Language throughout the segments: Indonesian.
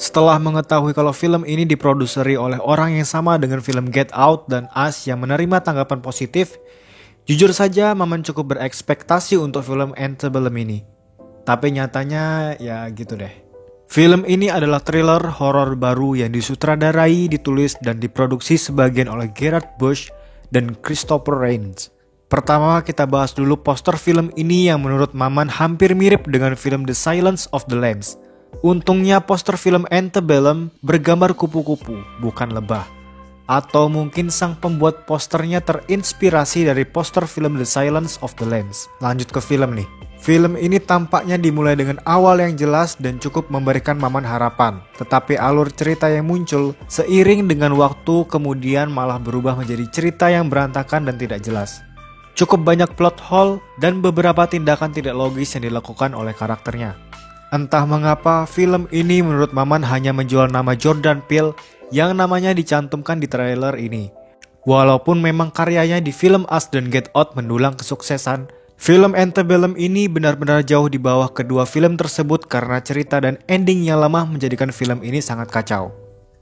Setelah mengetahui kalau film ini diproduseri oleh orang yang sama dengan film Get Out dan Us yang menerima tanggapan positif, jujur saja Maman cukup berekspektasi untuk film Antebellum ini. Tapi nyatanya ya gitu deh. Film ini adalah thriller horor baru yang disutradarai, ditulis, dan diproduksi sebagian oleh Gerard Bush dan Christopher Rains. Pertama kita bahas dulu poster film ini yang menurut Maman hampir mirip dengan film The Silence of the Lambs. Untungnya poster film Antebellum bergambar kupu-kupu, bukan lebah. Atau mungkin sang pembuat posternya terinspirasi dari poster film The Silence of the Lambs. Lanjut ke film nih. Film ini tampaknya dimulai dengan awal yang jelas dan cukup memberikan Maman harapan. Tetapi alur cerita yang muncul seiring dengan waktu kemudian malah berubah menjadi cerita yang berantakan dan tidak jelas. Cukup banyak plot hole dan beberapa tindakan tidak logis yang dilakukan oleh karakternya. Entah mengapa film ini menurut Maman hanya menjual nama Jordan Peele yang namanya dicantumkan di trailer ini. Walaupun memang karyanya di film Us dan Get Out mendulang kesuksesan, film Antebellum ini benar-benar jauh di bawah kedua film tersebut karena cerita dan ending yang lemah menjadikan film ini sangat kacau.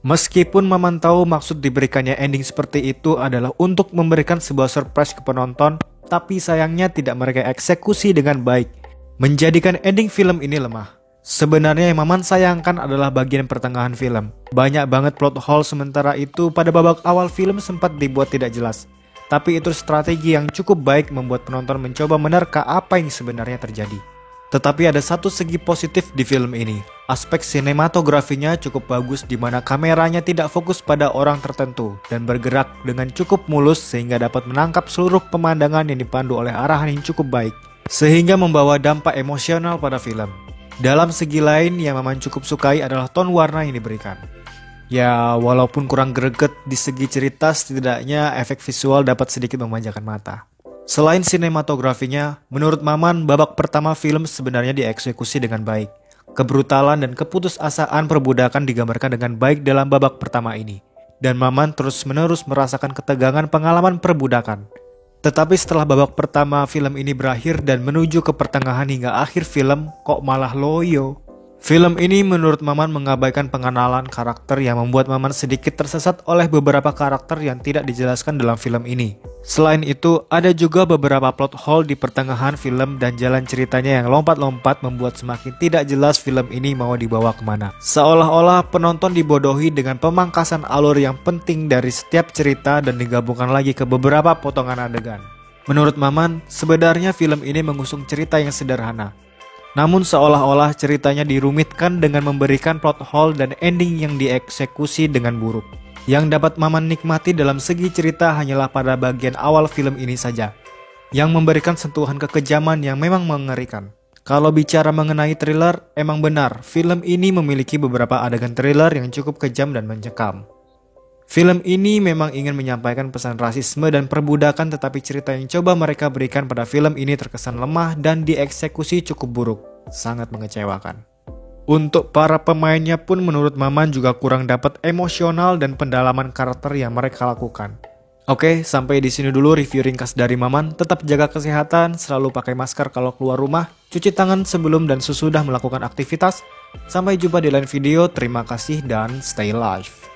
Meskipun Maman tahu maksud diberikannya ending seperti itu adalah untuk memberikan sebuah surprise ke penonton, tapi sayangnya tidak mereka eksekusi dengan baik, menjadikan ending film ini lemah. Sebenarnya yang Maman sayangkan adalah bagian pertengahan film. Banyak banget plot hole, sementara itu pada babak awal film sempat dibuat tidak jelas. Tapi itu strategi yang cukup baik membuat penonton mencoba menerka apa yang sebenarnya terjadi. Tetapi ada satu segi positif di film ini. Aspek sinematografinya cukup bagus di mana kameranya tidak fokus pada orang tertentu dan bergerak dengan cukup mulus sehingga dapat menangkap seluruh pemandangan yang dipandu oleh arahan yang cukup baik. Sehingga membawa dampak emosional pada film. Dalam segi lain yang Maman cukup sukai adalah tone warna yang diberikan. Ya walaupun kurang greget di segi cerita, setidaknya efek visual dapat sedikit memanjakan mata. Selain sinematografinya, menurut Maman babak pertama film sebenarnya dieksekusi dengan baik. Kebrutalan dan keputusasaan perbudakan digambarkan dengan baik dalam babak pertama ini. Dan Maman terus-menerus merasakan ketegangan pengalaman perbudakan. Tetapi setelah babak pertama film ini berakhir dan menuju ke pertengahan hingga akhir film, kok malah loyo. Film ini menurut Maman mengabaikan pengenalan karakter yang membuat Maman sedikit tersesat oleh beberapa karakter yang tidak dijelaskan dalam film ini. Selain itu, ada juga beberapa plot hole di pertengahan film dan jalan ceritanya yang lompat-lompat membuat semakin tidak jelas film ini mau dibawa kemana. Seolah-olah penonton dibodohi dengan pemangkasan alur yang penting dari setiap cerita dan digabungkan lagi ke beberapa potongan adegan. Menurut Maman, sebenarnya film ini mengusung cerita yang sederhana. Namun seolah-olah ceritanya dirumitkan dengan memberikan plot hole dan ending yang dieksekusi dengan buruk. Yang dapat Maman nikmati dalam segi cerita hanyalah pada bagian awal film ini saja, yang memberikan sentuhan kekejaman yang memang mengerikan. Kalau bicara mengenai thriller, emang benar, film ini memiliki beberapa adegan thriller yang cukup kejam dan mencekam. Film ini memang ingin menyampaikan pesan rasisme dan perbudakan, tetapi cerita yang coba mereka berikan pada film ini terkesan lemah dan dieksekusi cukup buruk. Sangat mengecewakan. Untuk para pemainnya pun menurut Maman juga kurang dapat emosional dan pendalaman karakter yang mereka lakukan. Oke, sampai di sini dulu review ringkas dari Maman. Tetap jaga kesehatan, selalu pakai masker kalau keluar rumah, cuci tangan sebelum dan sesudah melakukan aktivitas. Sampai jumpa di lain video, terima kasih dan stay live.